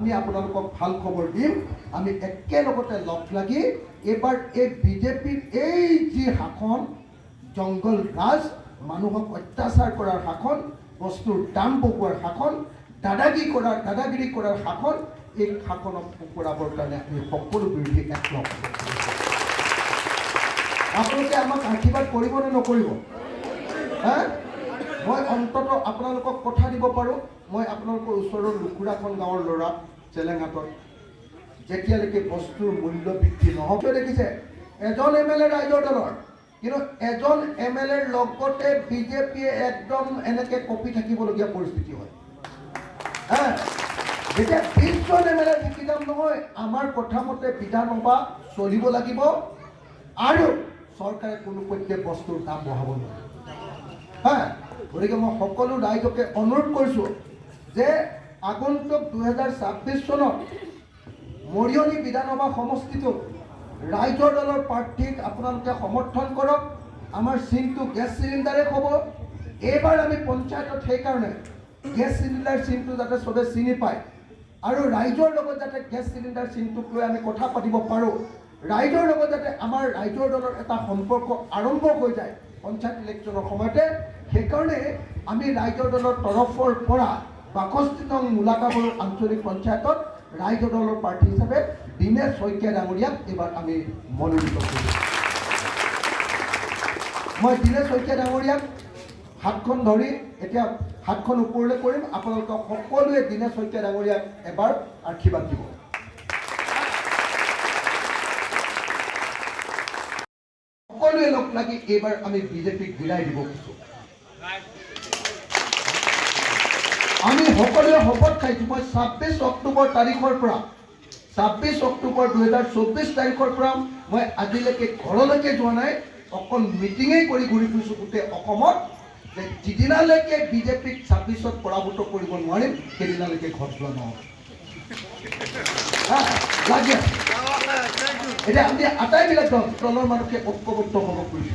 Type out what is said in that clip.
আমি আপোনালোকক ভাল খবৰ দিম, আমি একেলগতে লগ লাগি এবাৰ এই বিজেপিৰ এই যি শাসন, জংগল ৰাজ, মানুহক অত্যাচাৰ কৰাৰ শাসন, বস্তুৰ দাম বকোৱাৰ শাসন, দাদাগিৰি কৰাৰ শাসন, এই শাসনক পৰাবৰ কাৰণে আমি সকলো বিৰোধী একলগ। আপোনালোকে আমাক আশীৰ্বাদ কৰিব নে নকৰিব? মই অন্তত আপোনালোকক কথা দিব পাৰোঁ, মই আপোনালোকৰ ওচৰৰ লুকুৰাখন গাঁৱৰ ল'ৰা চেলেঙাটত যেতিয়ালৈকে বস্তুৰ মূল্য বৃদ্ধি নহ'ব, দেখিছে এজন MLA ৰাইজৰ দলৰ, কিন্তু এজন MLAৰ লগতে বিজেপিয়ে একদম এনেকৈ কঁপি থাকিবলগীয়া পৰিস্থিতি হয়। যেতিয়া 20জন MLA থাকি যাম নহয়, আমাৰ কথা মতে বিধানসভা চলিব লাগিব আৰু চৰকাৰে কোনো পধ্যে বস্তুৰ দাম বঢ়াব নোৱাৰে। গতিকে মই সকলো ৰাইজকে অনুৰোধ কৰিছোঁ যে আগন্তুক 2026 চনত মৰিয়নি বিধানসভা সমষ্টিটোত ৰাইজৰ দলৰ প্ৰাৰ্থীক আপোনালোকে সমৰ্থন কৰক। আমাৰ চিনটো গেছ চিলিণ্ডাৰে হ'ব। এইবাৰ আমি পঞ্চায়তত সেইকাৰণে গেছ চিলিণ্ডাৰ চিনটো যাতে চবে চিনি পায় আৰু ৰাইজৰ লগত যাতে গেছ চিলিণ্ডাৰ চিনটোক লৈ আমি কথা পাতিব পাৰোঁ, ৰাইজৰ লগত যাতে আমাৰ ৰাইজৰ দলৰ এটা সম্পৰ্ক আৰম্ভ হৈ যায় পঞ্চায়ত ইলেকশ্যনৰ সময়তে, সেইকাৰণে আমি ৰাইজৰ দলৰ তৰফৰ পৰা 62 নং মূলাকাবৰু আঞ্চলিক পঞ্চায়তত ৰাইজৰ দলৰ প্ৰাৰ্থী হিচাপে দীনেশ শইকীয়া ডাঙৰীয়াক এইবাৰ আমি মনোনীত কৰিছোঁ। মই দীনেশ শইকীয়া ডাঙৰীয়াক হাতখন ধৰি এতিয়া হাতখন ওপৰলৈ কৰিম, আপোনালোকক সকলোৱে দীনেশ শইকীয়া ডাঙৰীয়াক এবাৰ আশীৰ্বাদ দিব। সকলোৱে লগ লাগি এইবাৰ আমি বিজেপিক বিলাই দিব খুজিছোঁ। আমি সকলোৱে শপত খাইছোঁ, মই 26 অক্টোবৰ তাৰিখৰ পৰা 26 অক্টোবৰ 2024 তাৰিখৰ পৰা মই আজিলৈকে ঘৰলৈকে যোৱা নাই, অকল মিটিঙেই কৰি ঘূৰি ফুৰিছোঁ গোটেই অসমত, যে যিদিনালৈকে বিজেপিক 26ত পৰাভূত কৰিব নোৱাৰিম সেইদিনালৈকে ঘৰ যোৱা নহ'ব। লাগে এতিয়া আমি আটাইবিলাক দলৰ মানুহে ঐক্যবদ্ধ হ'ব খুজিছোঁ।